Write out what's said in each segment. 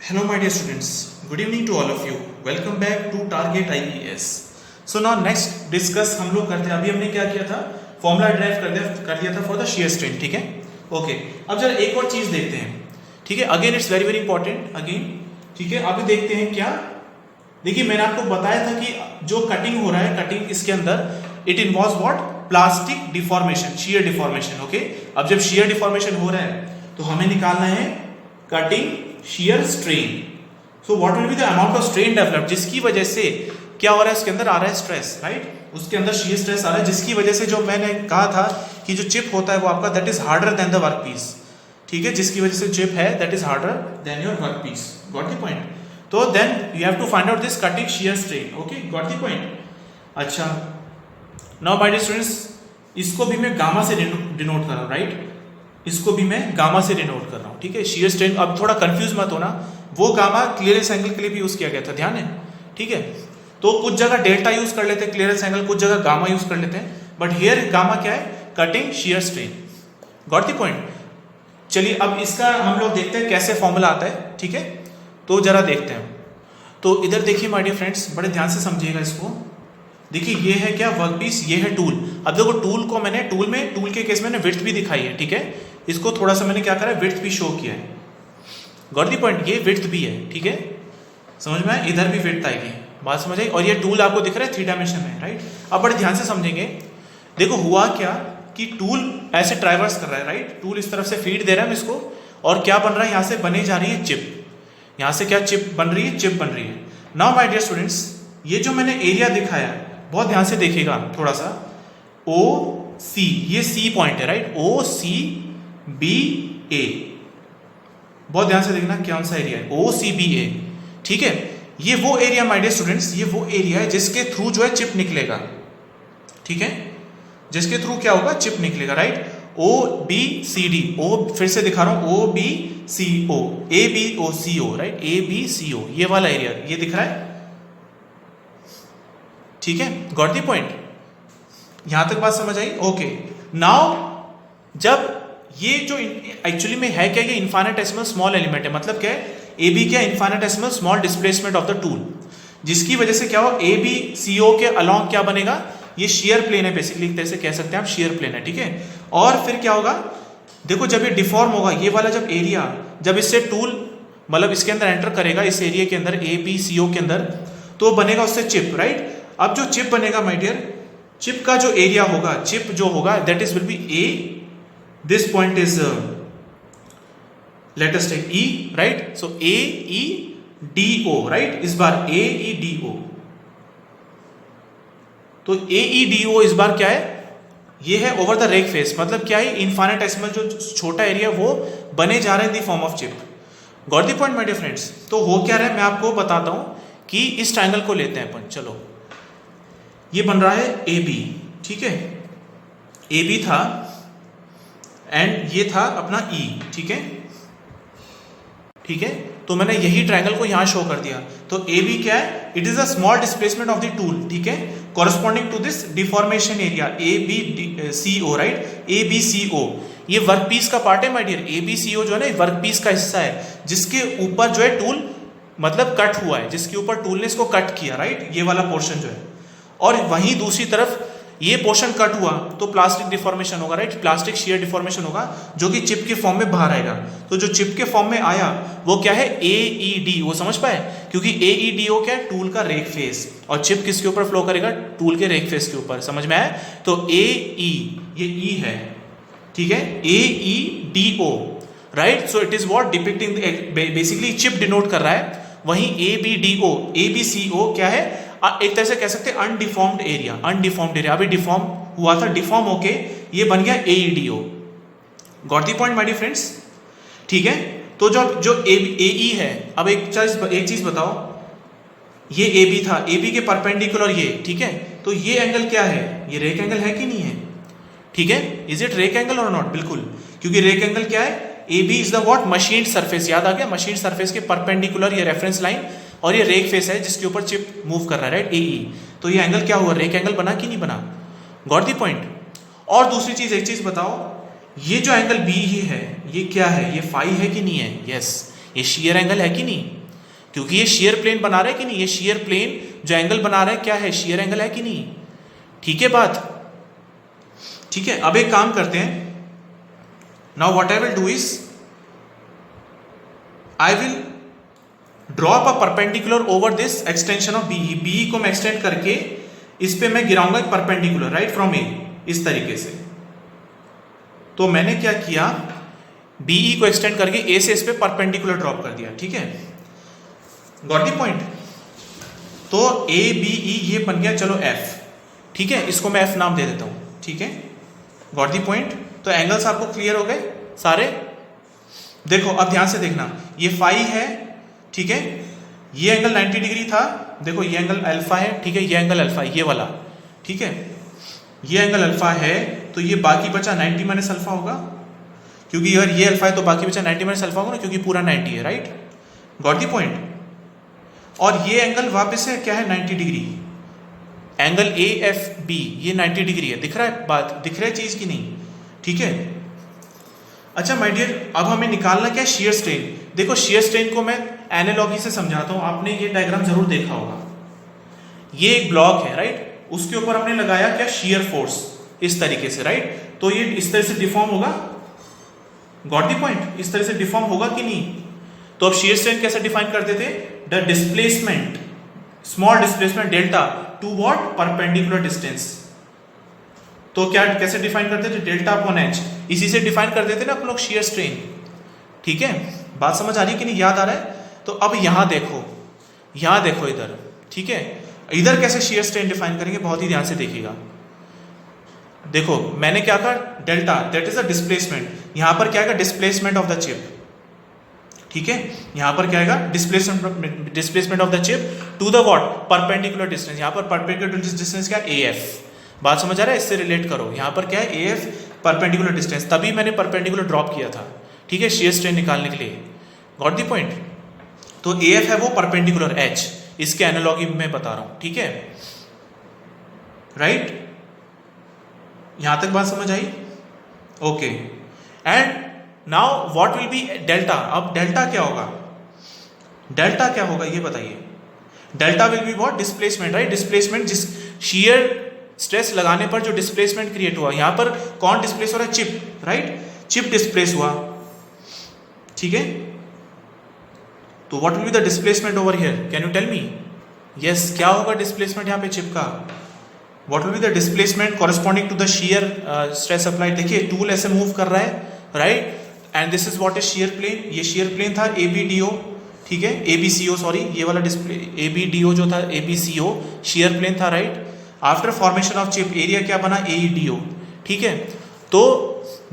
Hello my dear students, good evening to all of you. Welcome back to Target IES. So now next discuss हम लोग करते हैं. अभी हमने क्या किया था, फॉर्मूला ड्राइव कर दिया था फॉर द shear strain. ठीक है, ओके. अब जरा एक और चीज देखते हैं. ठीक है, again it's very very important again. ठीक है, अभी देखते हैं क्या. देखिए मैंने आपको बताया था कि जो कटिंग हो रहा है, कटिंग इसके अंदर it involves what, plastic deformation, shear deformation. Okay, अब जब shear डिफॉर्मेशन हो रहा है तो हमें निकालना है cutting shear strain. So what will be the amount of strain developed, जिसकी वजह से क्या हो रहा है, उसके अंदर आ रहा है स्ट्रेस, राइट. उसके अंदर shear stress आ रहा है, जिसकी वजह से जो मैंने कहा था कि जो चिप होता है वो आपका that is harder than the work piece. ठीक है, जिसकी वजह से चिप है that is harder than your work piece. Got the point. तो then you have to find out this cutting shear strain. Okay, got the point. अच्छा, now my dear students, इसको भी मैं गामा से डिनोट कर रहा हूं, राइट. इसको भी मैं गामा से डिनोट कर रहा हूं. ठीक है, shear strain. अब थोड़ा कंफ्यूज मत होना, वो गामा क्लियरेंस एंगल के लिए भी यूज किया गया था, ध्यान है. ठीक है, तो कुछ जगह डेल्टा यूज कर लेते हैं क्लियरेंस एंगल, कुछ जगह गामा यूज कर लेते हैं, बट हियर गामा क्या है, cutting shear strain. Got the point. चलिए अब इसका हम लोग देखते हैं कैसे फॉर्मूला आता है. ठीक है, तो जरा देखते हैं. तो इधर देखिए माय डियर फ्रेंड्स, बड़े ध्यान से समझिएगा इसको. देखिए ये है क्या, वर्कपीस, ये है टूल. अब देखो टूल को मैंने टूल के केस में विड्थ भी दिखाई है. ठीक है, इसको थोड़ा सा मैंने क्या करा है, विड्थ भी शो किया है. Got the point. ये विड्थ भी है. ठीक है, समझ में आया, इधर भी विड्थ आएगी, बात समझ आई. और ये टूल आपको दिख रहा है 3 डायमेंशन में, राइट. अब बड़े ध्यान से समझेंगे. देखो हुआ क्या कि टूल ऐसे ट्राइवर्स कर रहा है, राइट. टूल इस तरफ से फीड दे रहा है इसको, और क्या बन रहा है, यहाँ से बने जा रही है चिप. यहाँ से क्या चिप बन रही है, चिप बन रही है. नाउ माय डियर स्टूडेंट्स, ये जो मैंने एरिया दिखाया, बहुत ध्यान से देखिएगा थोड़ा सा. ओ सी, ये सी पॉइंट है, राइट. ओ सी बी ए, बहुत ध्यान से देखना कौन सा एरिया है, ओ सी बी ए. ठीक है, ये वो एरिया माय डियर स्टूडेंट्स, ये वो एरिया है जिसके थ्रू जो है चिप निकलेगा. ठीक है, जिसके थ्रू क्या होगा, चिप निकलेगा, right. O B C D, O फिर से दिखा रहा हूं, O B C O, A B O C O, right. A B C O, ये वाला एरिया ये दिख रहा है. ठीक है, गॉट द पॉइंट. यहां तक बात समझ आई. ओके, नाउ जब ये जो एक्चुअली में है क्या, ये इनफाइनेटेसिमल स्मॉल एलिमेंट है. मतलब क्या है, ए बी क्या, infinitesimal small displacement of the tool, जिसकी वजह से क्या हो, ए बी सी ओ के अलोंग क्या बनेगा, ये शेयर प्लेन है बेसिकली, एक तरह से कह सकते हैं आप, शेयर प्लेन है. ठीक है, और फिर क्या होगा, देखो जब ये डिफॉर्म होगा, ये वाला जब एरिया, जब इससे टूल मतलब इसके अंदर एंटर करेगा, इस एरिया के अंदर, ए बी सी ओ के अंदर, तो बनेगा उससे चिप, राइट. अब जो चिप बनेगा माय डियर, चिप का जो एरिया होगा, चिप जो होगा that is will be A, this point is let us take E, right. So A E D O, right. इस बार ए ई डी ओ, तो ए ई डी ओ इस बार क्या है, ये है ओवर द रेक फेस. मतलब क्या है, इनफाइनेटेसिमल जो छोटा एरिया वो बने जा रहे हैं in the form of chip. Got the point my dear friends. तो हो क्या रहा है, मैं आपको बताता हूं कि इस ट्रायंगल को लेते हैं अपन. चलो, ये बन रहा है ए बी. ठीक है, ए बी था एंड ये था अपना ई. ठीक है, ठीक है, तो मैंने यही ट्रायंगल को यहां शो कर दिया. तो ए बी क्या है, it is a small displacement of the tool. ठीक है, corresponding to this deformation area A B C O, right. A B C O, ये वर्क पीस का पार्ट है my dear. A B C O जो है ना, work piece का हिस्सा है, जिसके ऊपर जो है टूल मतलब कट हुआ है, जिसके ऊपर टूल ने इसको कट किया, राइट. ये वाला पोर्शन जो है, और वहीं दूसरी तरफ ये पोर्शन कट हुआ तो प्लास्टिक डिफॉर्मेशन होगा, राइट. प्लास्टिक शेयर डिफॉर्मेशन होगा जो कि चिप के फॉर्म में बाहर आएगा. तो जो चिप के फॉर्म में आया वो क्या है, ए ई डी. वो समझ पाए, क्योंकि ए ई डी ओ क्या है, टूल का रेक फेस, और चिप किसके ऊपर फ्लो करेगा, टूल के रेक फेस के ऊपर. समझ में आया. तो ए ई, ये ई है. ठीक है, A E D O, right. So it is what depicting, basically chip denote कर रहा है. वहीं A B D O, A B C O क्या है, एक तरह से कह सकते हैं अनडिफॉर्म्ड एरिया. अनडिफॉर्म्ड एरिया अभी डिफॉर्म हुआ था, डिफॉर्म होके ये बन गया AEDO. Got the point my dear friends. ठीक है, तो जो एई है, अब एक चीज बताओ, ये ए बी था, ए बी के परपेंडिकुलर ये. ठीक है, तो ये एंगल क्या है, ये रेक एंगल है कि नहीं है. ठीक है, इज इट रेक एंगल और नॉट, बिल्कुल, क्योंकि रेक एंगल क्या है, A B is the what, machine surface. याद आ गया, मशीन सरफेस के परपेंडिकुलर ये रेफरेंस लाइन, और ये रेक फेस है जिसके ऊपर चिप मूव कर रहा है, राइट. एई, तो ये एंगल क्या हुआ, रेक एंगल बना कि नहीं बना. Got the point. और दूसरी चीज, एक चीज बताओ, ये जो एंगल बी ही है, ये क्या है, ये फाई है कि नहीं है. यस, ये शेयर एंगल है कि नहीं. क्योंकि ये शेयर प्लेन बना रहा है कि नहीं, ये शेयर प्लेन जो एंगल बना रहा है क्या है, शेयर एंगल है कि नहीं। ठीक है बात, ठीक है। अब एक काम करते हैं, now what I will do is I will drop a perpendicular over this extension of BE. BE को मैं एक्सटेंड करके इस पे मैं गिराऊंगा एक परपेंडिकुलर, राइट, फ्रॉम ए, इस तरीके से। तो मैंने क्या किया, बीई को एक्सटेंड करके ए से इस पे परपेंडिकुलर ड्रॉप कर दिया। ठीक है, गॉट द पॉइंट। तो ए बी ई ये बन गया, चलो एफ। ठीक है, इसको मैं एफ नाम दे देता हूं। ठीक है, गॉट द पॉइंट। तो एंगल्स आपको क्लियर हो गए सारे। देखो अब ध्यान से देखना, ये फाई है, ठीक है, ये एंगल 90 डिग्री था, देखो ये एंगल अल्फा है, ठीक है, ये एंगल अल्फा है, ये वाला, ठीक है, ये एंगल अल्फा है, तो ये बाकी बचा 90 माइनस अल्फा होगा, क्योंकि अगर ये अल्फा है तो बाकी बचा 90 माइनस अल्फा होगा ना, क्योंकि पूरा 90 है, राइट, गॉट द पॉइंट। और ये एंगल वापस से क्या है, 90 degree, angle A F B, ये 90 डिग्री है, दिख रहा है बात, दिख रहा है चीज की नहीं, ठीक है। अच्छा माय डियर, अब हमें निकालना क्या है, शेयर स्ट्रेन। देखो शेयर स्ट्रेन को मैं एनालॉजी से समझाता हूं, आपने ये डायग्राम जरूर देखा होगा। ये एक ब्लॉक है, राइट, उसके ऊपर हमने लगाया क्या, शेयर फोर्स, इस तरीके से, राइट। तो ये इस तरह से डिफॉर्म होगा, गॉट द पॉइंट, इस तरह से डिफॉर्म होगा कि नहीं। तो अब शेयर स्ट्रेन कैसे डिफाइन करते थे, the displacement, small displacement delta two what, perpendicular distance. तो क्या कैसे डिफाइन करते थे, डेल्टा अपॉन एच, इसी से डिफाइन कर देते ना अपन लोग शेयर स्ट्रेन। ठीक है, बात समझ आ रही है कि नहीं, याद आ रहा है। तो अब यहां देखो, यहां देखो इधर, ठीक है, इधर कैसे शेयर स्ट्रेन डिफाइन करेंगे, बहुत ही ध्यान से देखिएगा। देखो मैंने क्या कहा, delta that is a displacement, यहां पर क्या आएगा, डिस्प्लेसमेंट ऑफ द चिप, ठीक है, यहां पर क्या आएगा, displacement of the chip to the what, perpendicular distance. यहां पर परपेंडिकुलर डिस्टेंस क्या, ए एफ, बात समझ आ रहा है, इससे रिलेट करो। यहां पर क्या है, ए एफ, परपेंडिकुलर डिस्टेंस, तभी मैंने परपेंडिकुलर ड्रॉप किया था, ठीक है, शेयर स्ट्रेन निकालने के लिए, गॉट द पॉइंट। तो ए एफ है वो परपेंडिकुलर एच, इसके एनालॉगी में बता रहा हूं, ठीक है, राइट, यहां तक बात समझ आई, okay. And now what will be delta. अब डेल्टा क्या होगा, डेल्टा क्या होगा ये बताइए, delta will be what, displacement, right, displacement, जिस शेयर स्ट्रेस लगाने पर जो डिस्प्लेसमेंट क्रिएट हुआ, यहां पर कौन डिस्प्लेस हो रहा है, चिप, राइट, चिप डिस्प्लेस हुआ, ठीक है। तो what will be the displacement over here, can you tell me, yes, क्या होगा डिस्प्लेसमेंट यहां पे चिप का, what will be the displacement corresponding to the shear stress applied. देखिए टूल ऐसे मूव कर रहा है, right, and this is what is shear plane, ये शेयर प्लेन था ABDO, ठीक है, ABCO, सॉरी, ये वाला डिस्प्ले ABDO जो था, ABCO शेयर प्लेन था, right. After formation of chip area क्या बना, AEDO, ठीक है। तो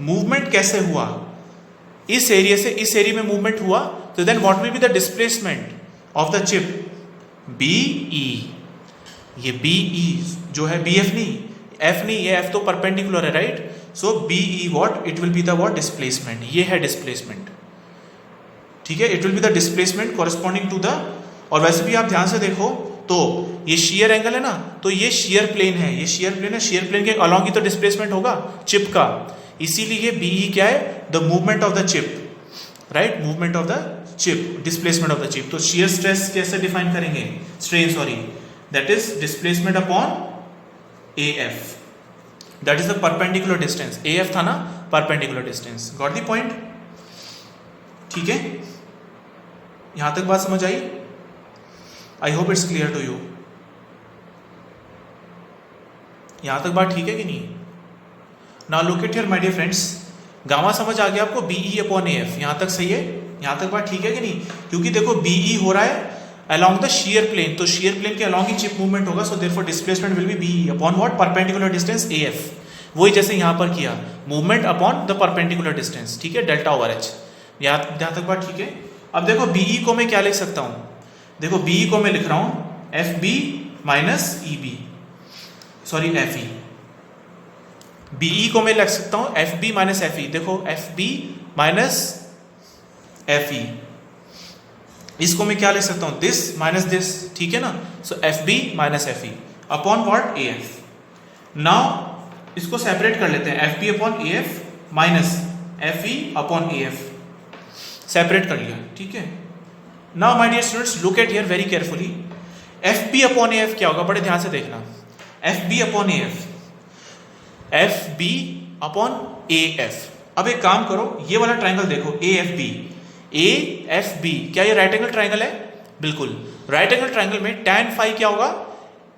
मूवमेंट कैसे हुआ, इस एरिया से इस एरिया में मूवमेंट हुआ, तो then what will be the displacement of the chip, BE, ये BE जो है, BF नहीं, F नहीं, ये F तो परपेंडिकुलर है, right, so BE what, it will be the what, displacement, ये है डिस्प्लेसमेंट, ठीक है, it will be the displacement corresponding to the. और वैसे भी आप ध्यान से देखो तो ये शेयर एंगल है ना, तो ये शेयर प्लेन है, ये शेयर प्लेन है, शेयर प्लेन के अलॉन्ग ही तो डिस्प्लेसमेंट होगा चिप का, इसीलिए BE क्या है, the movement of the chip, right, movement of the chip, displacement of the chip. तो शेयर स्ट्रेस कैसे डिफाइन करेंगे, strain sorry, that is displacement upon AF, that is the perpendicular distance, AF था ना, perpendicular distance, got the point, ठीक है। यहां तक बात समझ आई, आई hope it's clear to you, यहां तक बात ठीक है कि नहीं। Now look at here my dear friends, gamma समझ आ गया आपको, BE अपॉन AF, यहां तक सही है, यहां तक बात ठीक है कि नहीं, क्योंकि देखो BE हो रहा है along the shear plane, तो shear plane के along ही chip movement होगा, so therefore displacement will be BE upon what, perpendicular distance AF, वही जैसे यहां पर किया, movement upon the perpendicular distance, ठीक है, डेल्टा ओवर H, यहां तक बात ठीक है। अब देखो BE को मैं क्या लिख सकता हूं, देखो BE को मैं लिख रहा हूं FB minus EB, sorry FE, BE को मैं लिख सकता हूं FB माइनस FE, देखो FB माइनस FE, इसको मैं क्या लिख सकता हूं, दिस माइनस दिस, ठीक है ना, so FB minus FE upon what, AF। Now इसको सेपरेट कर लेते हैं, FB upon AF minus FE upon AF, separate कर लिया, ठीक है, now my dear students look at here very carefully, F B upon A F क्या होगा, बड़े ध्यान से देखना, F B upon A F, F B upon A F. अब एक काम करो, ये वाला ट्राइंगल देखो, ए एफ बी, क्या ये राइट एंगल ट्राइंगल है? बिल्कुल, राइट एंगल ट्राइंगल में tan फाई क्या होगा,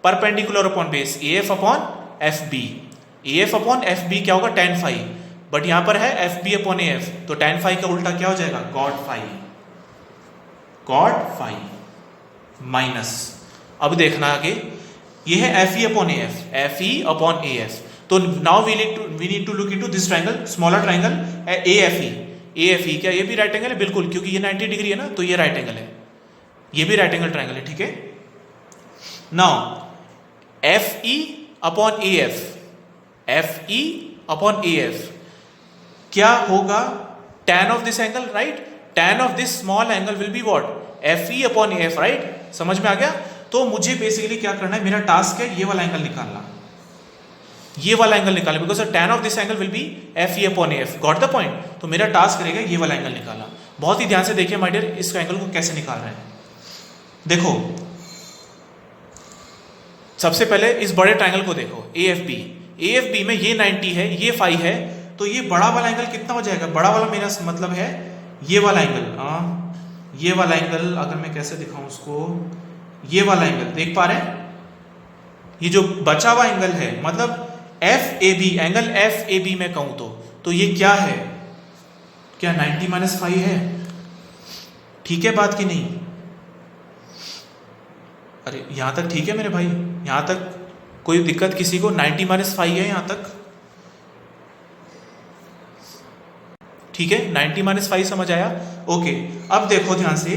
perpendicular upon base, A F upon F B, A F upon F B क्या होगा, tan फाई, बट यहां पर है F B upon A F, तो tan फाई का उल्टा क्या हो जाएगा, कॉट फाई माइनस, अब देखना आगे, ये है F E upon A F, तो now we need to look into this triangle, smaller triangle A F E, क्या ये भी राइट एंगल है? बिल्कुल, क्योंकि ये 90 डिग्री है ना, तो ये राइट एंगल है, ये भी राइट एंगल ट्राइंगल है, ठीक है। Now F E upon A F क्या होगा, tan of this angle, right, tan of this small angle will be what, F E upon A F, right, समझ में आ गया। तो मुझे बेसिकली क्या करना है, मेरा टास्क है ये वाला एंगल निकालना, ये वाला एंगल निकालना, because tan of this angle will B F E upon A F, got the point. तो मेरा टास्क रहेगा ये वाला एंगल निकालना। बहुत ही ध्यान से देखिए माय डियर, इस एंगल को कैसे निकाल रहे हैं। देखो सबसे पहले इस बड़े ट्राइंगल को देखो, ए एफ बी में ये 90 है, ये फाई है, तो ये बड़ा वाला एंगल कितना हो जाएगा, बड़ा वाला मेरा मतलब है ये वाला एंगल, ये वाला एंगल अगर मैं कैसे दिखाऊं उसको, ये वाला एंगल देख पा रहे हैं, ये जो बचा हुआ एंगल है, मतलब F A B, angle F A B में कहूं तो ये क्या है, क्या 90 माइनस फाइव है? ठीक है बात की नहीं? अरे यहां तक ठीक है मेरे भाई, यहां तक कोई दिक्कत किसी को? 90 माइनस फाइव है यहां तक, ठीक है, 90 माइनस फाइव समझ आया? ओके, अब देखो ध्यान से,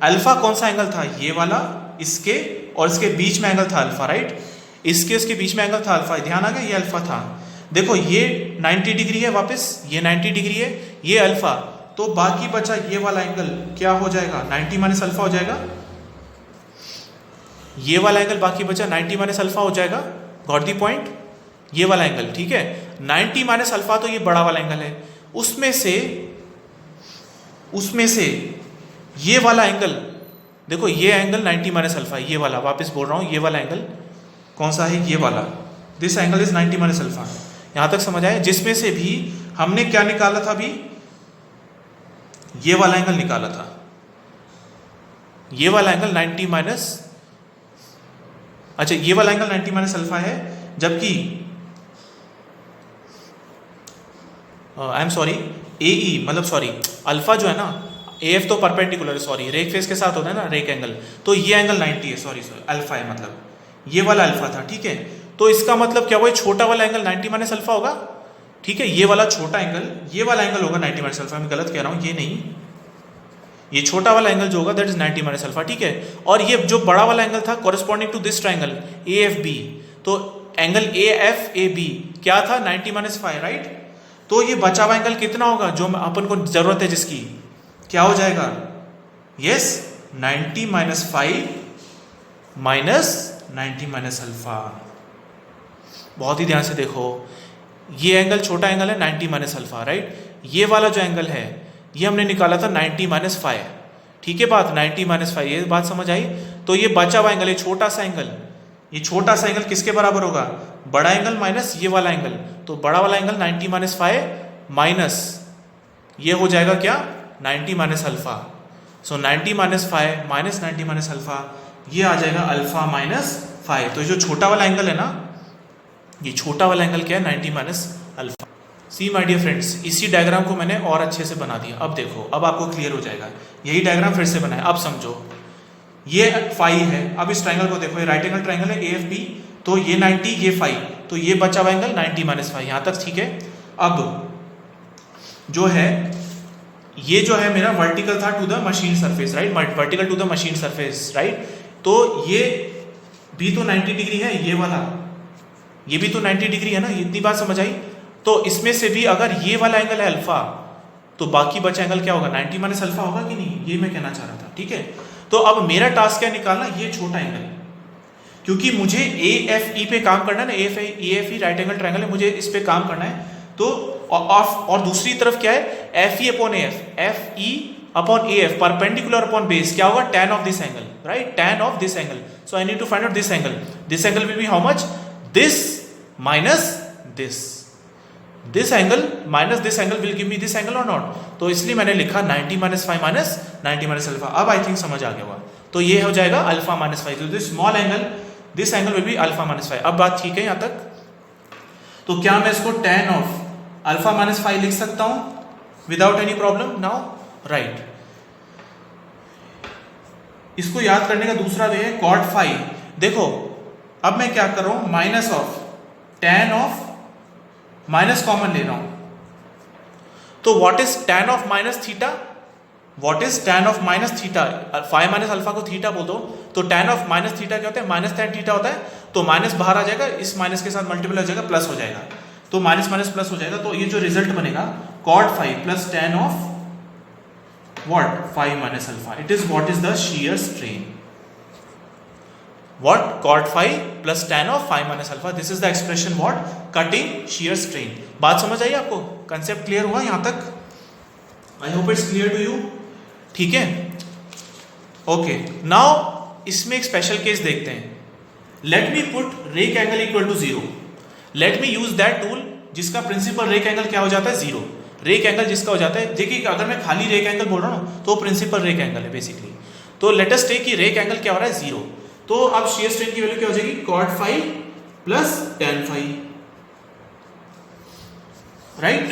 अल्फा कौन सा एंगल था, ये वाला, इसके और इसके बीच में एंगल था अल्फा, राइट, इसके बीच में एंगल था अल्फा, ध्यान आ गया, ये अल्फा था। देखो ये 90 डिग्री है, वापस ये 90 डिग्री है, ये अल्फा, तो बाकी बचा ये वाला एंगल क्या हो जाएगा, 90 माइनस अल्फा हो जाएगा, ये वाला एंगल बाकी बचा 90 माइनस अल्फा हो जाएगा, गॉट दी पॉइंट, ये वाला एंगल, ठीक है। 90 माइनस अल्फा तो ये बड़ा वाला एंगल है, उसमें से ये वाला एंगल, देखो ये एंगल 90 माइनस अल्फा, ये वाला, वापस बोल रहा हूं, ये वाला एंगल कौन सा है, ये वाला, this angle is 90 minus alpha. यहां तक समझ आया? जिसमें से भी हमने क्या निकाला था अभी, ये वाला एंगल निकाला था, ये वाला एंगल 90 माइनस, अच्छा ये वाला एंगल 90 माइनस अल्फा है, जबकि आई एम सॉरी, ए ई मतलब सॉरी अल्फा जो है ना, ए एफ तो परपेंडिकुलर है, सॉरी रेक फेस के साथ होता है ना रेक एंगल, तो ये एंगल 90 है, सॉरी अल्फा है, मतलब ये वाला अल्फा था, ठीक है। तो इसका मतलब क्या हुआ, छोटा वाला एंगल 90 माइनस अल्फा होगा, ठीक है, ये वाला छोटा एंगल, ये वाला एंगल होगा 90 माइनस अल्फा, मैं गलत कह रहा हूं, ये नहीं, ये छोटा वाला एंगल जो होगा दैट इज 90 माइनस अल्फा, ठीक है। और ये जो बड़ा वाला एंगल था corresponding to this triangle A F B, तो angle A F A B क्या था, 90 माइनस फाइव, राइट। तो ये बचा हुआ एंगल कितना होगा, जो अपन को जरूरत है जिसकी, क्या हो जाएगा, yes 90 minus five minus 90 minus alpha. बहुत ही ध्यान से देखो, ये एंगल छोटा एंगल है 90 माइनस अल्फा, राइट, ये वाला जो एंगल है ये हमने निकाला था 90 माइनस फाइव, ठीक है बात, 90 माइनस फाइव, ये बात समझ आई। तो ये बचा हुआ एंगल, ये छोटा सा एंगल, ये छोटा सा एंगल किसके बराबर होगा, बड़ा एंगल माइनस ये वाला एंगल, तो बड़ा वाला एंगल 90 माइनस फाइव माइनस ये हो जाएगा क्या, 90 माइनस अल्फा। सो 90 minus five minus 90 minus alpha, ये आ जाएगा अल्फा माइनस फाइव। तो जो छोटा वाला एंगल है ना, ये छोटा वाला एंगल क्या है, 90 minus alpha. See my dear friends, इसी डायग्राम को मैंने और अच्छे से बना दिया। अब देखो, अब आपको क्लियर हो जाएगा, यही डायग्राम फिर से बनाया, अब समझो, ये फाई है, अब इस ट्राइंगल को देखो, ये राइट एंगल ट्राइंगल है ए एफ बी, तो ये 90, ये फाई, तो ये बचा हुआ एंगल 90 माइनस फाइव, यहां तक ठीक है। अब जो है ये जो है मेरा वर्टिकल था to the machine surface, right, vertical to the machine surface, right, तो ये भी तो 90 डिग्री है, ये वाला, ये भी तो 90 डिग्री है ना, इतनी बात समझ आई। तो इसमें से भी अगर ये वाला एंगल है अल्फा, तो बाकी बचा एंगल क्या होगा, 90 माइनस अल्फा होगा कि नहीं, ये मैं कहना चाह रहा था, ठीक है। तो अब मेरा टास्क क्या निकालना, ये छोटा एंगल, क्योंकि मुझे ए एफ ई पे काम करना है ना, ए एफ ई राइट एंगल ट्राइंगल है, मुझे इस पे काम करना है। तो और दूसरी तरफ क्या है, F E upon A F, F E upon A F perpendicular upon base क्या होगा tan of this angle, right, tan of this angle. So I need to find out this angle. This angle will be how much, this minus this. This angle minus this angle will give me this angle और not. तो इसलिए मैंने लिखा 90 minus 5 minus 90 minus alpha. अब I think समझ आ गया होगा. तो ये हो जाएगा alpha minus 5. This small angle, this angle will be alpha minus 5. अब बात ठीक है यहां तक. तो क्या मैं इसको tan ऑफ अल्फा माइनस 5 लिख सकता हूं without any problem now, right. इसको याद करने का दूसरा वे है cot 5. देखो अब मैं क्या कर रहा हूं, minus of tan of, minus common ले रहा हूं. तो what is tan of minus theta, what is tan of minus theta. 5 minus alpha को थीटा बोल दो. तो tan ऑफ माइनस थीटा क्या होता है, माइनस tan थीटा होता है. तो माइनस बाहर आ जाएगा, इस माइनस के साथ मल्टीपल हो जाएगा, प्लस हो जाएगा. तो माइनस माइनस प्लस हो जाएगा. तो ये जो रिजल्ट बनेगा cot 5 plus tan of what 5 minus alpha. It is what is the shear strain. What cot 5 plus tan of 5 minus alpha. This is the expression what cutting shear strain. बात समझ आई आपको, concept clear हुआ यहां तक. I hope it's clear to you. ठीक है, okay. Now इसमें एक स्पेशल केस देखते हैं. Let me put rake angle equal to 0. Let me use that tool जिसका प्रिंसिपल रेक एंगल क्या हो जाता है, 0. रेक एंगल जिसका हो जाता है, देखिए अगर मैं खाली रेक एंगल बोल रहा हूं तो प्रिंसिपल रेक एंगल है बेसिकली. तो लेट अस टेक कि रेक एंगल क्या हो रहा है, 0. तो अब shear strain की वैल्यू क्या हो जाएगी, cot 5 plus tan 5, right.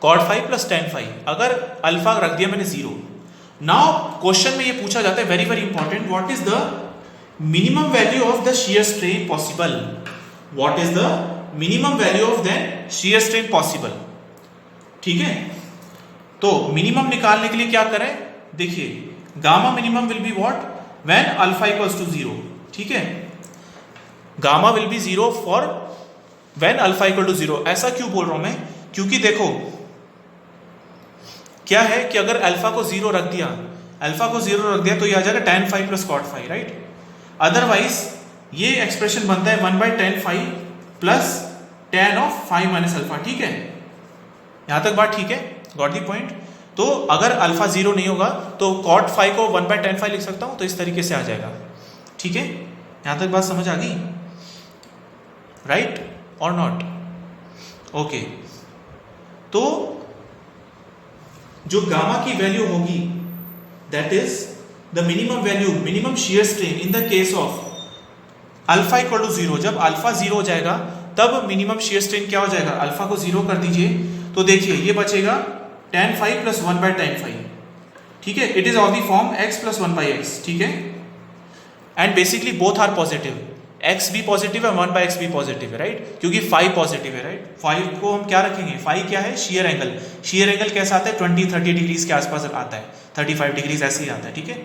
cot 5 plus tan 5. अगर अल्फा रख दिया मैंने 0. नाउ क्वेश्चन में ये पूछा जाता है, very very important, what is the minimum value of the shear strain possible. What is the minimum value of the shear strain possible. ठीक है, तो मिनिमम निकालने के लिए क्या करें, देखिए gamma minimum will be what when alpha equals to 0. ठीक है, gamma will be 0 for when alpha equal to 0. ऐसा क्यों बोल रहा हूं मैं, क्योंकि देखो क्या है कि अगर अल्फा को 0 रख दिया, अल्फा को 0 रख दिया तो ये आ जाएगा tan 5 plus cot 5, right. Otherwise ये एक्सप्रेशन बनता है 1 by tan 5 plus tan of 5 minus alpha. ठीक है, यहां तक बात ठीक है, गॉट द पॉइंट. तो अगर अल्फा 0 नहीं होगा तो cot 5 को 1 by tan 5 लिख सकता हूं, तो इस तरीके से आ जाएगा. ठीक है, यहां तक बात समझ आ गई, राइट और नॉट. ओके, तो जो गामा की वैल्यू होगी that is the minimum value, minimum shear strain in the case of alpha equal to 0. जब अल्फा 0 हो जाएगा तब मिनिमम shear strain क्या हो जाएगा, अल्फा को 0 कर दीजिए तो देखिए ये बचेगा tan 5 प्लस 1 by tan 5. ठीक है, it is of the form x plus 1 by x. ठीक है, and basically both are positive. x भी पॉजिटिव है, 1 by x भी पॉजिटिव है, राइट, क्योंकि 5 पॉजिटिव है, राइट. 5 को हम क्या रखेंगे, 5 क्या है, shear एंगल. shear एंगल कैसा आता है, 20-30 डिग्रीज के आसपास आता है, 35 डिग्रीज ऐसे ही आता है. ठीक है,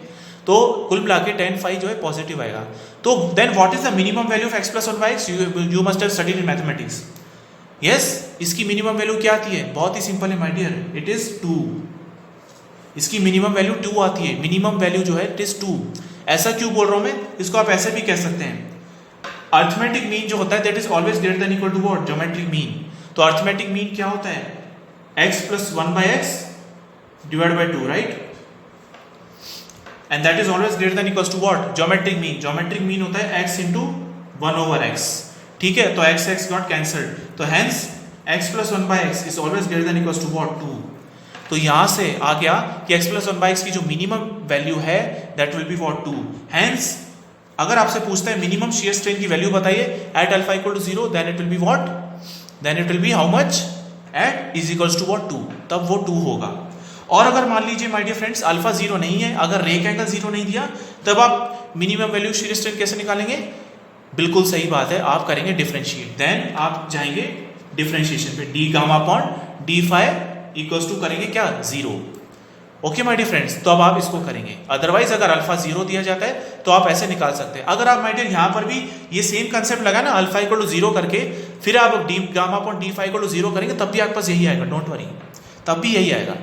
तो कुल मिला के tan 5 जो है पॉजिटिव आएगा. तो then what is the minimum value of x plus 1 by x. You must have studied in mathematics. Yes, इसकी मिनिमम वैल्यू क्या आती है, बहुत ही सिंपल है माय डियर, इट इज 2. इसकी मिनिमम वैल्यू 2 आती है. मिनिमम वैल्यू जो है इट इज 2. ऐसा क्यों बोल रहा हूं मैं, इसको आप ऐसे भी कह सकते हैं, अर्थमेटिक मीन जो होता है that is always greater than equal to what, geometric mean. तो अर्थमेटिक मीन क्या होता है, x plus 1 by x divide by 2, right, and that is always greater than equals to what, geometric mean. Geometric mean होता है x into 1 over x. ठीक है, तो x got cancelled. तो hence x plus 1 by x is always greater than equals to what, 2. तो यहां से आ गया कि x प्लस 1 by x की जो मिनिमम वैल्यू है that will be what, 2. Hence अगर आपसे पूछता है मिनिमम shear strain की वैल्यू बताइए at alpha equal to 0, then it will be what, then it will be how much, at is equals to what, 2. तब वो 2 होगा. और अगर मान लीजिए माय डियर फ्रेंड्स अल्फा 0 नहीं है, अगर रेक एंगल 0 नहीं दिया, तब आप मिनिमम वैल्यू shear strain कैसे निकालेंगे, बिल्कुल सही बात है, आप करेंगे डिफरेंशिएट. देन आप जाएंगे डिफरेंशिएशन पे, D gamma upon D phi equals to करेंगे क्या, 0. ओके माय डियर फ्रेंड्स, तो अब आप इसको करेंगे. अदरवाइज अगर अल्फा 0 दिया जाता है तो आप ऐसे निकाल सकते हैं. अगर आप माय डियर यहाँ पर भी ये सेम कंसेप्ट लगा ना, अल्फा इक्वल टू 0 करके फिर आप D gamma upon D phi equal to 0 करेंगे, तब भी आपके पास यही आएगा, डोंट वरी, तब भी यही आएगा.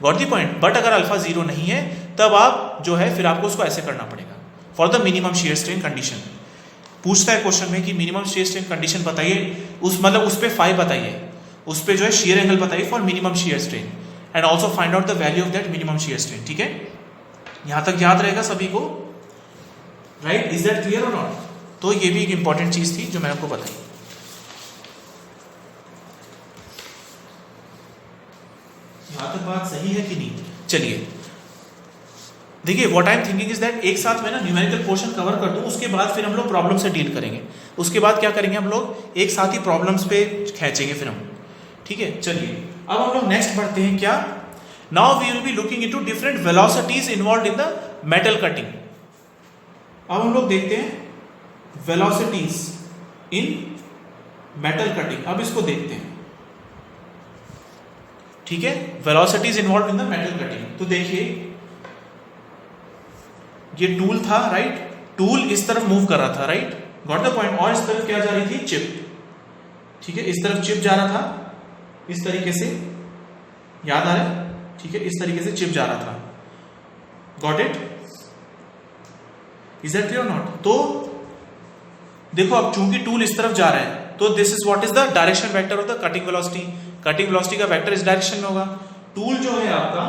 Got the point. बट अगर अल्फा 0 नहीं है तब आप जो है फिर आपको उसको ऐसे करना पड़ेगा for the minimum shear strain condition. पूछता है क्वेश्चन में कि मिनिमम shear strain कंडीशन बताइए, उस मतलब उस पे 5 बताइए, उस पे जो है shear एंगल बताइए for minimum shear strain. And also find out the value of that minimum shear strength. ठीक है, यहां तक याद रहेगा सभी को, राइट? इज दैट क्लियर और नॉट? तो ये भी एक इंपॉर्टेंट चीज थी जो मैंने आपको बताई। यहां तक बात सही है कि नहीं? चलिए देखिए, what I am thinking is that एक साथ में ना न्यूमेरिकल पोर्शन कवर कर दूं, उसके बाद फिर हम लोग प्रॉब्लम से डील करेंगे। उसके बाद क्या करेंगे हम लोग, एक साथ ही प्रॉब्लम्स पे खींचेंगे फिर हम। ठीक है, चलिए अब हम लोग नेक्स्ट बढ़ते हैं। क्या? Now we will be looking into different velocities involved in the metal cutting. अब हम लोग देखते हैं वेलोसिटीज इन मेटल कटिंग। अब इसको देखते हैं। ठीक है, velocities involved in the metal cutting. तो देखिए ये टूल था, राइट? टूल इस तरफ मूव कर रहा था, राइट? Got the point? और इस तरफ क्या जा रही थी? चिप। ठीक है, इस तरफ चिप जा रहा था, इस तरीके से, याद आ रहा है? ठीक है, इस तरीके से चिप जा रहा था। Got it? Is that clear not? तो देखो, अब चूंकि टूल इस तरफ जा रहा है तो this is what is the direction vector of the cutting velocity. Cutting velocity का वेक्टर इस डायरेक्शन में होगा। टूल जो है आपका,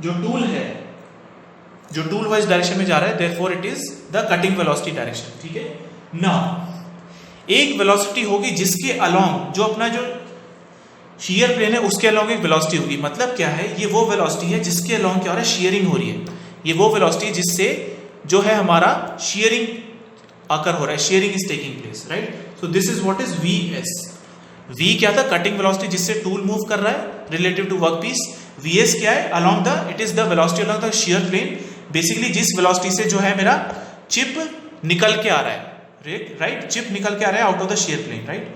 जो टूल है, जो टूल वाइज डायरेक्शन में जा रहा है, therefore it is the cutting velocity direction. ठीक है ना? एक वेलोसिटी होगी जिसके अलोंग, जो अपना जो शियर प्लेन है उसके अलोंग एक वेलोसिटी होगी। मतलब क्या है, ये वो वेलोसिटी है जिसके अलोंग क्या हो रहा है, शियरिंग हो रही है। ये वो वेलोसिटी है जिससे जो है हमारा शियरिंग आकर हो रहा है, shearing is taking place, right? So this is what is V S. V क्या था? कटिंग वेलोसिटी जिससे टूल मूव कर रहा है relative to work piece. V S क्या है? Along the, it is the velocity along the shear plane. Basically जिस velocity से जो है मेरा चिप निकल के आ रहा है, राइट? चिप निकल के आ रहा है out of the shear plane, right?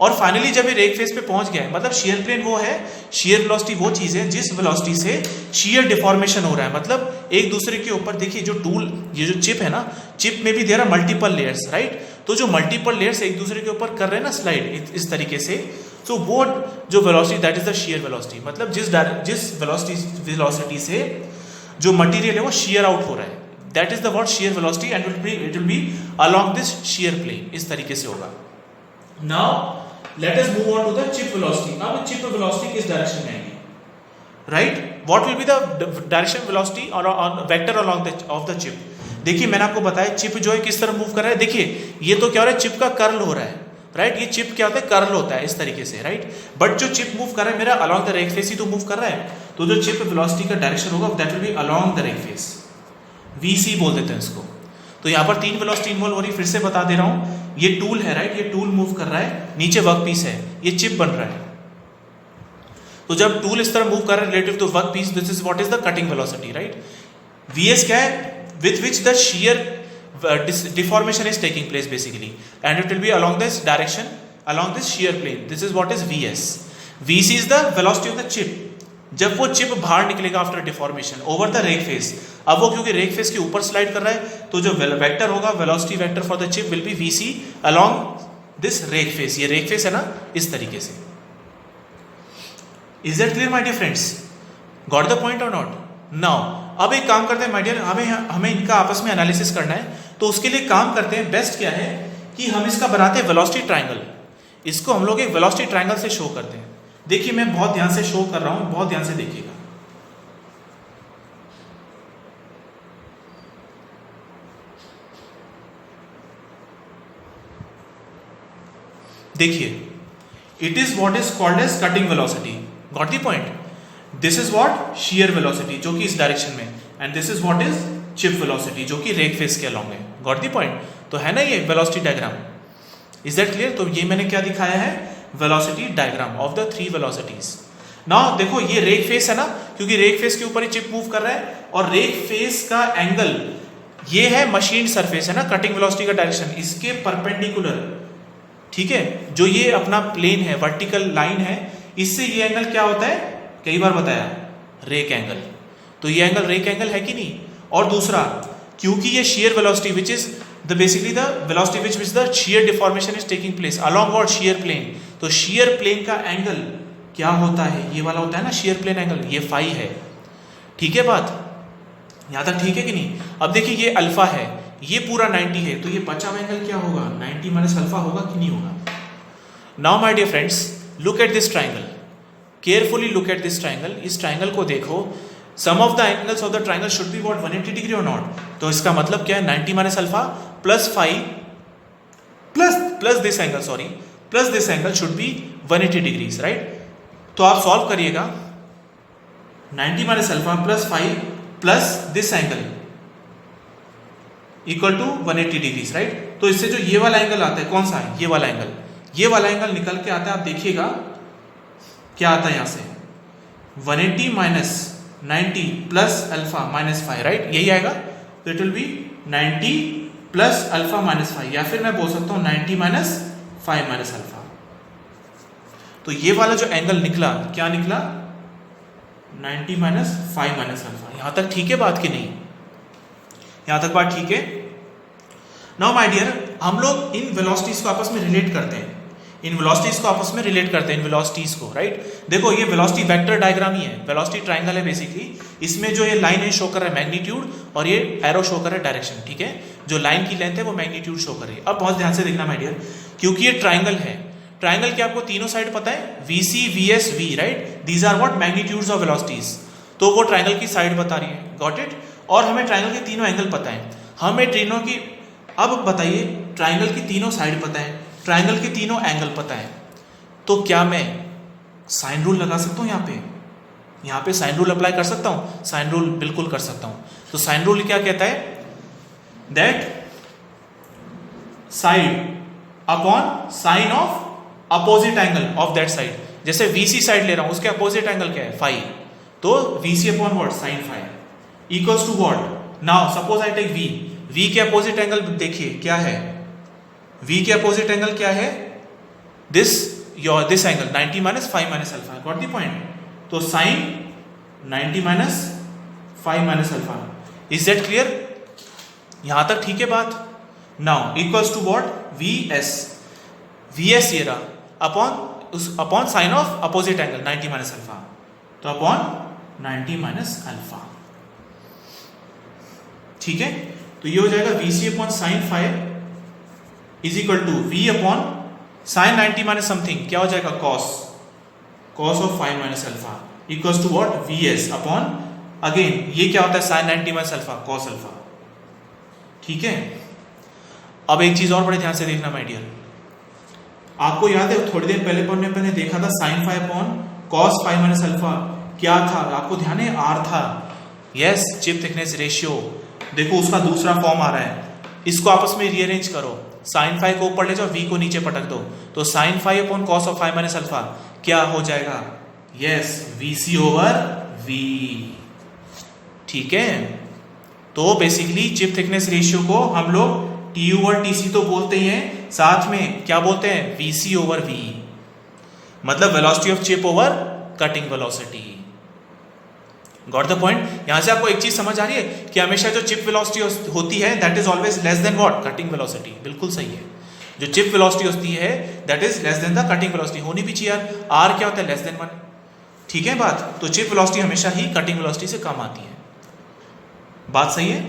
और फाइनली जब ये रेक फेस पे पहुंच गया है, मतलब शियर प्लेन वो है, शियर वेलोसिटी वो चीज है जिस वेलोसिटी से शियर डिफॉर्मेशन हो रहा है। मतलब एक दूसरे के ऊपर, देखिए जो टूल, ये जो चिप है ना, चिप में भी there are multiple layers, right? तो जो मल्टीपल लेयर्स एक दूसरे के ऊपर कर रहे हैं ना स्लाइड इस तरीके से, तो वो जो velocity that is the shear velocity. मतलब जिस वेलोसिटी से जो मटेरियल है वो शियर आउट हो रहा है, that is the word shear velocity and it will be along this shear plane. इस तरीके से होगा। Now let us move on to the chip velocity. अब चिप वेलोसिटी किस डायरेक्शन में आएगी, राइट? What will be the direction velocity और vector along the of the chip. देखिए मैंने आपको बताया चिप जो है किस तरह मूव कर रहा है। देखिए ये तो क्या हो रहा है, चिप का कर्ल हो रहा है, राइट? ये चिप क्या होता है, कर्ल होता है इस तरीके से, राइट? बट जो चिप मूव कर रहा है मेरा अलोंग द रेक फेस ही तो मूव कर रहा है। तो जो चिप वेलोसिटी का डायरेक्शन होगा that will be along the rake face, V बोल देते हैं इसको। तो यहाँ पर तीन वेलोसिटी इन्वॉल्व हो रही है, फिर से बता दे रहा हूँ। ये टूल है, राइट? ये टूल मूव कर रहा है, नीचे वर्क पीस है, ये चिप बन रहा है। तो जब टूल इस तरह मूव कर रहा है relative to work piece, this is what is the cutting velocity, right? V S है? With which the shear deformation is taking place basically, and it will be along this direction, along this shear plane. This is what is Vs. Vc is the velocity of the chip. जब वो chip बाहर निकलेगा after deformation over the rake face. अब वो क्योंकि rake face के ऊपर slide कर रहा है, तो जो वेक्टर होगा, velocity vector for the chip will be Vc along this rake face. ये रेक फेस है ना, इस तरीके से। Is that clear my dear friends? Got the point और नॉट? नाउ अब एक काम करते हैं माय डियर, हमें इनका आपस में एनालिसिस करना है। तो उसके लिए काम करते हैं, बेस्ट क्या है कि हम इसका बनाते हैं वेलोसिटी ट्रायंगल। इसको हम लोग एक वेलोसिटी ट्रायंगल से शो करते हैं। देखिए मैं बहुत ध्यान से शो कर रहा हूं, बहुत ध्यान से देखिएगा। देखिए it is what is called as cutting velocity. Got the point? This is what shear velocity जो कि इस डायरेक्शन में, and this is what is chip velocity जो कि रेक फेस के अलोंग है। Got the point? तो है ना ये velocity diagram. Is that clear? तो ये मैंने क्या दिखाया है, velocity diagram of the three velocities. Now देखो ये रेक फेस है ना, क्योंकि रेक फेस के ऊपर ही चिप मूव कर रहा है, और रेक फेस का एंगल ये है मशीन सरफेस है ना, कटिंग वेलोसिटी का डायरेक्शन इसके परपेंडिकुलर, ठीक है? जो ये अपना प्लेन है, वर्टिकल लाइन है, इससे ये एंगल क्या होता है, कई बार बताया, रेक एंगल। तो ये एंगल रेक एंगल है कि नहीं? और दूसरा, क्योंकि ये shear velocity which is the basically the velocity which the shear deformation is taking place along what shear plane, तो shear plane का एंगल क्या होता है, ये वाला होता है ना shear plane एंगल, ये फाई है। ठीक है बात? यहां तक ठीक है कि नहीं? अब देखिए ये अल्फा है, ये पूरा 90 है, तो ये बचा हुआ एंगल क्या होगा, 90 माइनस अल्फा होगा कि नहीं होगा? Now my dear friends look at this triangle. Carefully look at this triangle, इस ट्राइंगल को देखो, sum of the angles of the triangle should be what 180 degree और नॉट। तो इसका मतलब क्या है 90 minus alpha plus 5 plus this angle, sorry plus this angle should be 180 degrees, right. तो आप सॉल्व करिएगा 90 minus alpha plus 5 plus this angle equal to 180 degrees, right. तो इससे जो ये वाला एंगल आता है, कौन सा है, ये वाला एंगल निकल के आता है, आप देखिएगा क्या आता है यहां से 180 minus 90 plus alpha minus 5, right, यही आएगा। तो it will B 90 plus alpha minus 5, या फिर मैं बोल सकता हूं 90 माइनस 5 माइनस अल्फा। तो ये वाला जो एंगल निकला, क्या निकला 90 माइनस 5 माइनस अल्फा। यहां तक ठीक है बात की नहीं, यहां तक बात ठीक है। नाउ माय डियर, हम लोग इन वेलोसिटीज को आपस में रिलेट करते हैं, इन वेलोसिटीज को आपस में रिलेट करते हैं, इन वेलोसिटीज को, राइट। देखो ये वेलोसिटी वेक्टर डायग्राम ही है, वेलोसिटी ट्रायंगल है बेसिकली। इसमें जो ये लाइन है शो कर रहा है मैग्नीट्यूड, और ये एरो शो कर रहा है डायरेक्शन, ठीक है। जो लाइन की लेंथ है वो मैग्नीट्यूड शो कर रही है। अब बहुत ध्यान से देखना माय डियर, क्योंकि ये ट्रायंगल है, ट्रायंगल के आपको तीनों साइड पता है, VC VS V, right, these are what magnitudes of velocities. तो वो ट्रायंगल की साइड बता रही है, गॉट इट। और हमें ट्रायंगल के तीनों एंगल पता है, हमें तीनों की, अब बताइए ट्रायंगल की तीनों साइड पता है, ट्रायंगल के तीनों एंगल पता है, तो क्या मैं साइन रूल लगा सकता हूं यहां पे साइन रूल अप्लाई कर सकता हूं? साइन रूल बिल्कुल कर सकता हूं। तो साइन रूल क्या कहता है, that side upon sine of opposite angle of that side. जैसे VC साइड ले रहा हूं, उसके अपोजिट एंगल क्या है, फाई, तो VC upon what, sine phi equals to what. Now suppose I take V के अपोजिट एंगल देखिए क्या है, V के अपोजिट एंगल क्या है, this angle 90 minus 5 minus alpha, got the point. तो sine 90 minus 5 minus alpha, is that clear? यहां तक ठीक है बात। Now equals to what, VS ये रहा upon sine of opposite angle 90 minus alpha, तो अपॉन 90 माइनस अल्फा, ठीक है। तो ये हो जाएगा VC upon sine 5 is equal to V upon sine 90 minus something, क्या हो जाएगा cos of 5 minus alpha equals to what, VS upon, again ये क्या होता है sine 90 minus alpha, cos alpha, ठीक है। अब एक चीज और बड़े ध्यान से देखना माय डियर, आपको याद है थोड़ी देर पहले मैंने देखा था sine 5 upon cos 5 minus alpha क्या था, आपको ध्यान है, R था, यस, चिप थिकनेस रेशियो। देखो उसका दूसरा फॉर्म आ रहा है, इसको आपस में रीअरेंज करो, साइन 5 को ऊपर ले जाओ, V को नीचे पटक दो, तो sine 5 upon cos of 5 minus alpha क्या हो जाएगा, यस, VC ओवर V, ठीक है। तो बेसिकली चिप थिकनेस रेशियो को हम लोग TU और TC तो बोलते ही हैं, साथ में क्या बोलते हैं, VC ओवर V, मतलब velocity of chip over cutting velocity, got the point. यहां से आपको एक चीज समझ आ रही है कि हमेशा जो चिप वेलोसिटी होती है that is always less than what, cutting velocity, बिल्कुल सही है। जो चिप वेलोसिटी होती है that is less than the cutting velocity, होनी भी चाहिए यार, R क्या होता है, लेस देन 1, ठीक है बात। तो चिप वेलोसिटी हमेशा ही कटिंग वेलोसिटी से कम आती है, बात सही है,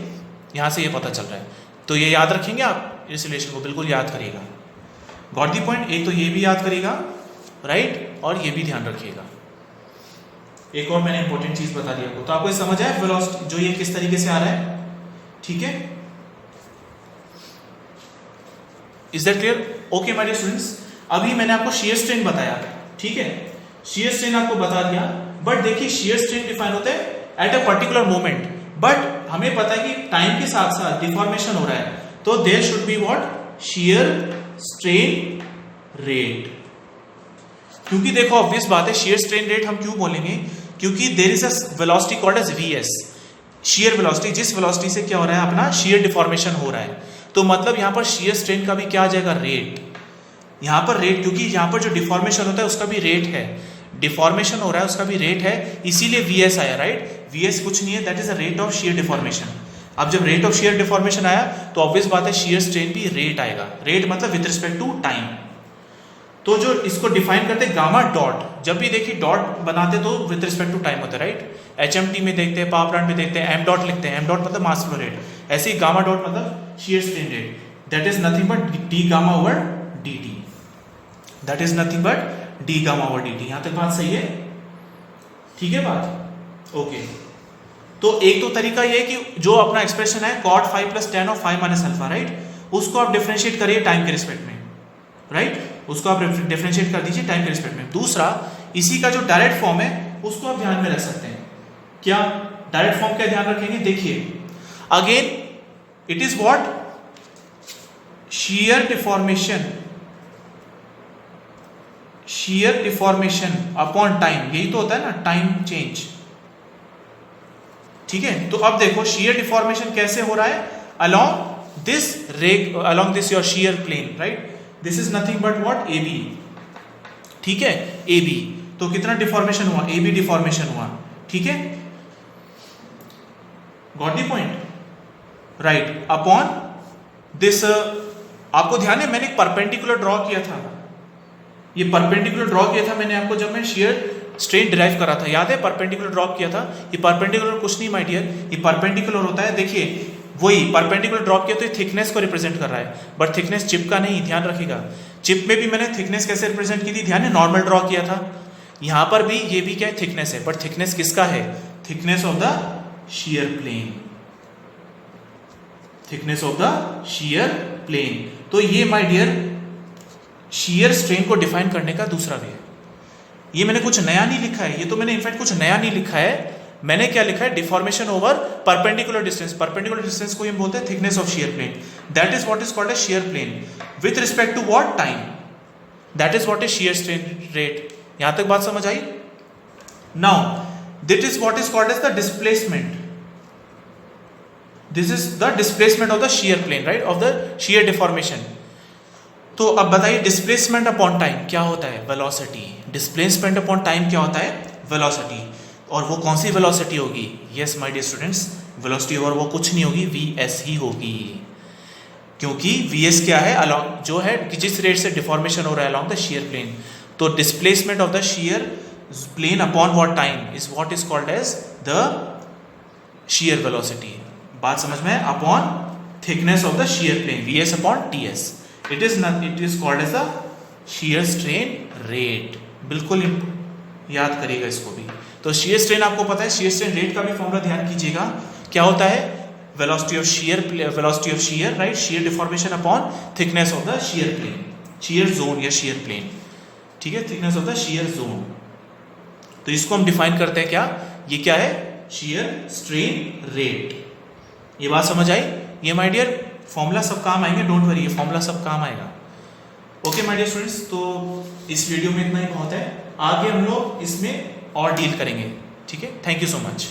यहां से ये पता चल रहा है। तो ये याद रखेंगे आप, इस रिलेशन को बिल्कुल याद करिएगा, गॉट द पॉइंट। एक तो ये भी याद करिएगा, राइट, और ये भी ध्यान रखिएगा। एक और मैंने इंपॉर्टेंट चीज बता दी आपको, तो आपको समझ आया वेलोसिटी जो ये किस तरीके से आ रहा है, ठीक है, is that clear? Okay my dear students, अभी मैंने आपको शियर स्ट्रेन बताया, ठीक है, शियर स्ट्रेन आपको बता दिया, बट देखिए शियर स्ट्रेन डिफाइन होता है at a particular moment, but हमें पता है कि टाइम के साथ साथ डिफॉर्मेशन हो रहा है, तो there should be what, shear strain rate. क्योंकि देखो ऑब्वियस बात है, शियर स्ट्रेन रेट हम क्यों बोलेंगे, क्योंकि there is a velocity called as VS, shear velocity, जिस वेलोसिटी से क्या हो रहा है, अपना शियर डिफॉर्मेशन हो रहा है। तो मतलब यहां पर शियर स्ट्रेन का भी क्या आ जाएगा, रेट, यहां पर रेट, क्योंकि यहां पर जो डिफॉर्मेशन होता है उसका भी रेट है, डिफॉर्मेशन हो रहा है उसका भी रेट है, इसीलिए VS आया, राइट। VS कुछ नहीं है, that is a rate of shear deformation. अब जब रेट ऑफ शियर डिफॉर्मेशन आया तो ऑब्वियस बात है शियर स्ट्रेन भी रेट आएगा, रेट मतलब विद रिस्पेक्ट टू टाइम। तो जो इसको डिफाइन करते हैं गामा डॉट, जब भी देखिए डॉट बनाते तो विद रिस्पेक्ट टू टाइम होता है, राइट। HMT में देखते हैं, पावर प्लांट में देखते हैं, M डॉट लिखते हैं, M डॉट मतलब मास फ्लो रेट, ऐसे ही गामा डॉट मतलब shear strain rate, that is nothing but D gamma over dt, that is nothing but D gamma over dt। यहां तक बात सही है, ठीक है बात, ओके। तो एक तो तरीका ये है कि जो अपना एक्सप्रेशन है cot 5 plus tan of 5 minus alpha, right, उसको आप डिफरेंशिएट करिए टाइम के रिस्पेक्ट में, राइट, उसको आप डिफरेंशिएट कर दीजिए टाइम के रिस्पेक्ट में। दूसरा, इसी का जो डायरेक्ट फॉर्म है उसको आप ध्यान में रख सकते हैं। क्या डायरेक्ट फॉर्म का ध्यान रखेंगे? देखिए again it is what, shear deformation upon time, यही तो होता है ना, टाइम चेंज, ठीक है। तो अब देखो shear deformation कैसे हो रहा है, along this your shear plane, right, this is nothing but what, AB, ठीक है, AB। तो कितना डिफॉर्मेशन हुआ, AB डिफॉर्मेशन हुआ, ठीक है, got the point, right, upon this. आपको ध्यान है मैंने एक परपेंडिकुलर ड्रॉ किया था, ये परपेंडिकुलर ड्रॉ किया था मैंने आपको जब मैं shear स्ट्रेन डिराइव करा था, याद है, परपेंडिकुलर ड्रॉ किया था। ये परपेंडिकुलर कुछ नहीं माय डियर, ये परपेंडिकुलर होता है, देखिए वही परपेंडिकुलर ड्रॉप किया तो ये थिकनेस को रिप्रेजेंट कर रहा है, बट थिकनेस चिप का नहीं, ध्यान रखिएगा। चिप में भी मैंने थिकनेस कैसे रिप्रेजेंट की थी, ध्यान है, नॉर्मल ड्रॉ किया था। यहां पर भी ये भी क्या है, थिकनेस है, बट थिकनेस किसका है, thickness of the shear plane, thickness of the shear plane. तो ये माय डियर shear स्ट्रेन को डिफाइन करने का दूसरा वे है। ये मैंने कुछ नया नहीं लिखा है, ये तो मैंने इनफैक्ट कुछ नया नहीं लिखा है, मैंने क्या लिखा है, deformation over perpendicular distance. Perpendicular distance को हम बोलते हैं thickness of shear plane, that is what is called as shear plane with respect to what, time, that is what is shear strain rate. यहां तक बात समझ आई? Now that is what is called as the displacement, this is the displacement of the shear plane, right, of the shear deformation. तो अब बताइए displacement upon time क्या होता है, वेलोसिटी। डिस्प्लेसमेंट अपॉन टाइम क्या होता है, वेलोसिटी। और वो कौन सी वेलोसिटी होगी, yes my dear students, velocity और वो कुछ नहीं होगी, वीएस ही होगी, क्योंकि वीएस क्या है, अलॉन्ग जो है कि जिस रेट से डिफॉर्मेशन हो रहा है अलॉन्ग द shear प्लेन। तो displacement of the shear plane upon what time is what is called as the shear velocity. बात समझ में, upon thickness of the shear plane, VS upon TS, it is called as the shear strain rate. बिल्कुल याद करिएगा इसको भी। तो shear strain आपको पता है, shear स्ट्रेन रेट का भी फॉर्मूला ध्यान कीजिएगा, क्या होता है, velocity of shear, right, shear deformation upon thickness of the shear plane, shear zone या shear प्लेन, ठीक है, thickness of the shear zone. तो इसको हम डिफाइन करते हैं क्या, ये क्या है, shear स्ट्रेन रेट। ये बात समझ आई? ये माय डियर फॉर्मूला सब काम आएंगे, डोंट वरी, ये फॉर्मूला सब काम आएगा। ओके माय डियर स्टूडेंट्स, तो इस वीडियो में इतना ही बहुत है, आगे हम लोग इसमें और डील करेंगे, ठीक है। Thank you so much.